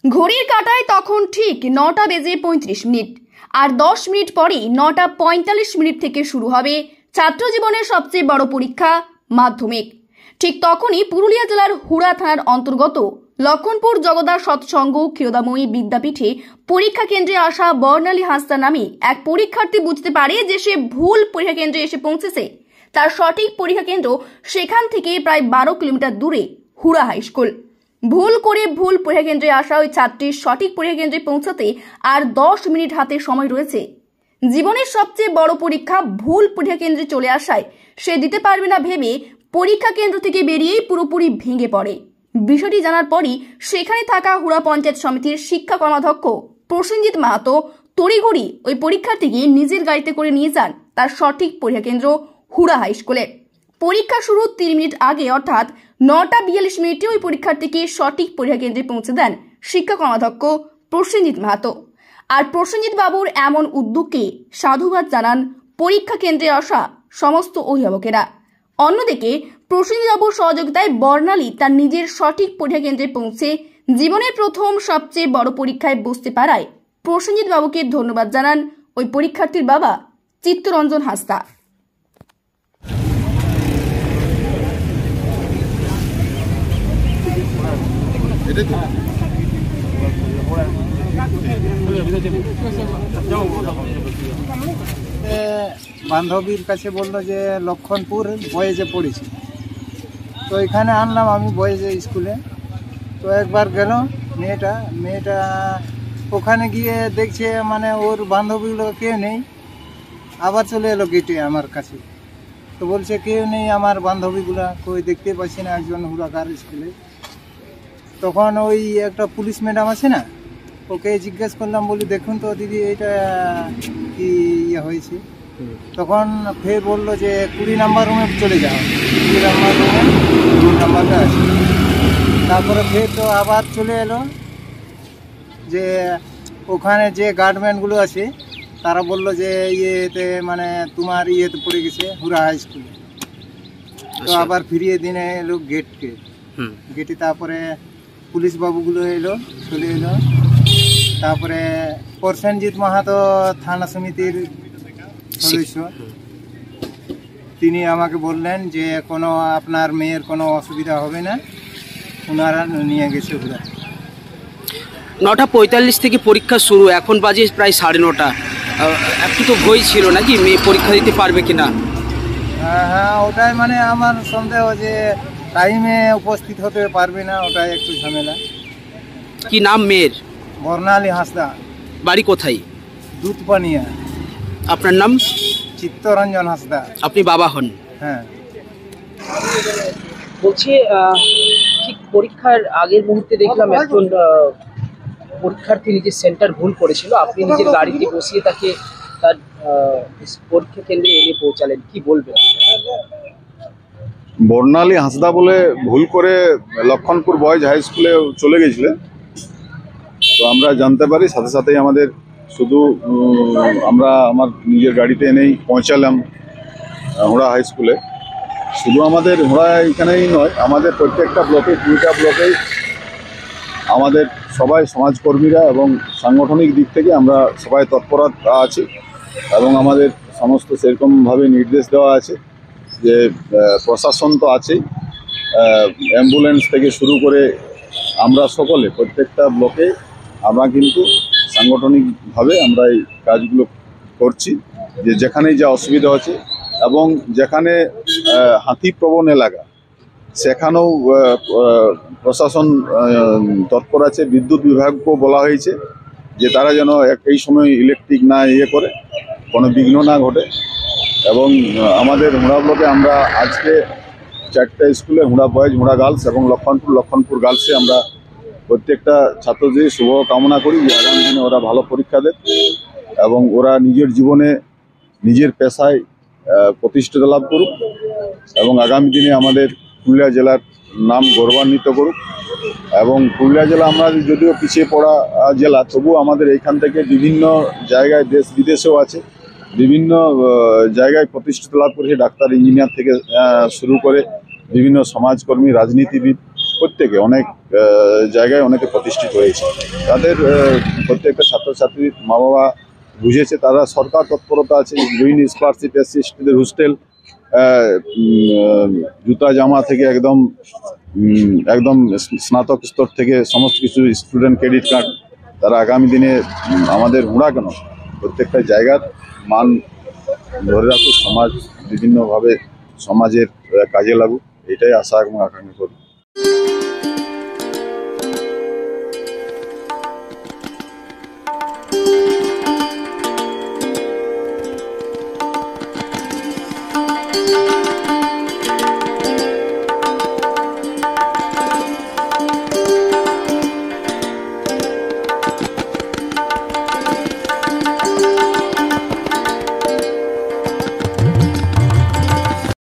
ঘড়ির কাঁটায় তখন ঠিক 9টা বেজে 35 মিনিট। আর 10 মিনিট পরেই 9টা 45 মিনিট থেকে শুরু হবে ছাত্র জীবনের সবচেয়ে বড় পরীক্ষা, মাধ্যমিক। ঠিক তখনই পুরুলিয়া জেলার হুড়া থানার অন্তর্গত লক্ষণপুর জগদা সৎসঙ্গ ক্ষীরোদাময়ী বিদ্যাপীঠে পরীক্ষা কেন্দ্রে আসা বর্ণালী হাঁসদা নামে এক পরীক্ষার্থী বুঝতে পারে যে সে ভুল পরীক্ষা কেন্দ্রে এসে পৌঁছেছে। তার সঠিক পরীক্ষা কেন্দ্র সেখান থেকে প্রায় 12 কিলোমিটার দূরে হুড়া হাই স্কুল। ভুল পরীক্ষা কেন্দ্রে আসা ওই ছাত্রীর সঠিক পরীক্ষা কেন্দ্রে পৌঁছাতে আর 10 মিনিট হাতে সময় রয়েছে। জীবনের সবচেয়ে বড় পরীক্ষা ভুল পরীক্ষা কেন্দ্রে চলে আসায় সে দিতে পারবে না ভেবে পরীক্ষা কেন্দ্র থেকে বেরিয়েই পুরোপুরি ভেঙে পড়ে। বিষয়টি জানার পরই সেখানে থাকা হুড়া পঞ্চায়েত সমিতির শিক্ষা কর্মাধ্যক্ষ প্রসেনজিৎ মাহাতো তড়িঘড়ি ওই পরীক্ষার্থীকে নিজের গাড়িতে করে নিয়ে যান তার সঠিক পরীক্ষা কেন্দ্র হুড়া হাই স্কুলে। পরীক্ষা শুরু 3 মিনিট আগে অর্থাৎ 9টা 42 মিনিটে ওই পরীক্ষার্থীকে সঠিক পরীক্ষা কেন্দ্রে পৌঁছে দেন শিক্ষা কর্মাধ্যক্ষ প্রসেনজিৎ মাহাতো। আর প্রসেনজিৎ বাবুর এমন উদ্যোগকে সাধুবাদ জানান পরীক্ষা কেন্দ্রে আসা সমস্ত অভিভাবকেরা। অন্যদিকে প্রসেনজিৎ বাবুর সহযোগিতায় বর্ণালী তার নিজের সঠিক পরীক্ষা কেন্দ্রে পৌঁছে জীবনের প্রথম সবচেয়ে বড় পরীক্ষায় বসতে পারায় প্রসেনজিৎ বাবুকে ধন্যবাদ জানান ওই পরীক্ষার্থীর বাবা চিত্তরঞ্জন হাঁসদা। বান্ধবীর কাছে বললো যে লক্ষণপুর বয়েজে পড়েছি, তো এখানে আনলাম আমি বয়েজে স্কুলে। তো একবার গেল মেয়েটা ওখানে গিয়ে দেখছে মানে ওর বান্ধবীগুলো কেউ নেই, আবার চলে এলো গেটে আমার কাছে। তো বলছে কেউ নেই আমার বান্ধবীগুলা, কই দেখতে পাচ্ছি না একজন হুড়াকার স্কুলে। তখন ওই একটা পুলিশ ম্যাডাম আছে না, ওকে জিজ্ঞেস করলাম, বলি দেখুন তো দিদি এটা কি ইয়ে হয়েছে। তখন ফের বললো যে 20 নাম্বার রুমে চলে যাও, 20 নাম্বার রুমে 2 নাম্বারটা আছে। তারপরে ফের তো আবার চলে এলো যে ওখানে যে গার্ডম্যানগুলো আছে তারা বললো যে ইয়েতে মানে তোমার ইয়েতে পড়ে গেছে হুড়া হাই স্কুলে। তো আবার ফিরিয়ে দিনে এলো গেটে। তারপরে পুলিশ বাবুগুলো চলে এলো। তারপরে প্রসেনজিৎ মাহাতো থানা সমিতির সদস্য, তিনি আমাকে বললেন যে কোনো আপনার মেয়ের কোনো অসুবিধা হবে না, ওনারা নিয়ে গেছে হুড়া। 9টা 45 থেকে পরীক্ষা শুরু, এখন বাজে প্রায় 9:30। একটু তো ভয় ছিল নাকি মেয়ে পরীক্ষা দিতে পারবে কিনা? হ্যাঁ, ওটাই মানে আমার সন্দেহ যে টাইমে উপস্থিত হতে পারবে না, ওটাই একটু ঝামেলা। কি নাম মেয়ের? বর্ণালী হাঁসদা। বাড়ি কোথায়? দুধপানিয়া। আপনার নাম? চিত্তরঞ্জন হাঁসদা। আপনি বাবা হন? হ্যাঁ। বলছি ঠিক পরীক্ষার আগের মুহূর্তে দেখলাম একজন পরীক্ষার্থী নিজের সেন্টার ভুল করেছিল, আপনি নিজের গাড়িতে বসিয়ে তাকে তার পরীক্ষা কেন্দ্রে এনে পৌঁছালেন, কি বলবেন? বর্ণালী হাঁসদা বলে ভুল করে লক্ষণপুর বয়েজ হাই স্কুলে চলে গেছিলেন। তো আমরা জানতে পারি সাথে সাথেই আমাদের শুধু আমার নিজের গাড়িতে এনেই পৌঁছালাম হুড়া হাই স্কুলে। শুধু আমাদের হুড়া এখানেই নয়, আমাদের প্রত্যেকটা ব্লকে 2টা ব্লকেই আমাদের সবাই সমাজকর্মীরা এবং সাংগঠনিক দিক থেকে আমরা সবাই তৎপরতা আছি এবং আমাদের সমস্ত সেরকমভাবে নির্দেশ দেওয়া আছে যে প্রশাসন তো আছেই, অ্যাম্বুলেন্স থেকে শুরু করে আমরা সকলে প্রত্যেকটা ব্লকে আমরা কিন্তু সাংগঠনিকভাবে আমরা এই কাজগুলো করছি, যে যেখানেই যা অসুবিধা হচ্ছে এবং যেখানে হাতিপ্রবণ এলাকা সেখানেও প্রশাসন তৎপর আছে। বিদ্যুৎ বিভাগকেও বলা হয়েছে যে তারা যেন এই সময় ইলেকট্রিক না করে কোনো বিঘ্ন না ঘটে। এবং আমাদের হুড়া ব্লকে আমরা আজকে 4টা স্কুলে হুড়া বয়েজ, হুড়া গার্লস এবং লক্ষণপুর গার্লসে আমরা প্রত্যেকটা ছাত্রদের শুভ কামনা করি যে আগামী দিনে ওরা ভালো পরীক্ষা দেয় এবং ওরা নিজের জীবনে নিজের পেশায় প্রতিষ্ঠা লাভ করুক এবং আগামী দিনে আমাদের পুরুলিয়া জেলার নাম গৌরবান্বিত করুক। এবং পুরুলিয়া জেলা আমরা যদিও পিছিয়ে পড়া জেলা, তবুও আমাদের এইখান থেকে বিভিন্ন জায়গায় দেশ বিদেশেও আছে, বিভিন্ন জায়গায় প্রতিষ্ঠিত লাভ করেছে, ডাক্তার ইঞ্জিনিয়ার থেকে শুরু করে বিভিন্ন সমাজকর্মী রাজনীতিবিদ প্রত্যেকে অনেক জায়গায় অনেকে প্রতিষ্ঠিত হয়েছে। তাদের প্রত্যেকটা ছাত্রছাত্রীর মা বাবা বুঝেছে, তারা সরকার তৎপরতা আছে, বিভিন্ন স্কলারশিপ, এসসি এসটিদের হোস্টেল, জুতা জামা থেকে একদম একদম স্নাতক স্তর থেকে সমস্ত কিছু, স্টুডেন্ট ক্রেডিট কার্ড, তারা আগামী দিনে আমাদের হুড়া কেন প্রত্যেকটা জায়গার মান ধরে রাখুক, সমাজ বিভিন্নভাবে সমাজের কাজে লাগুক, এটাই আশা এবং আকাঙ্ক্ষা করি।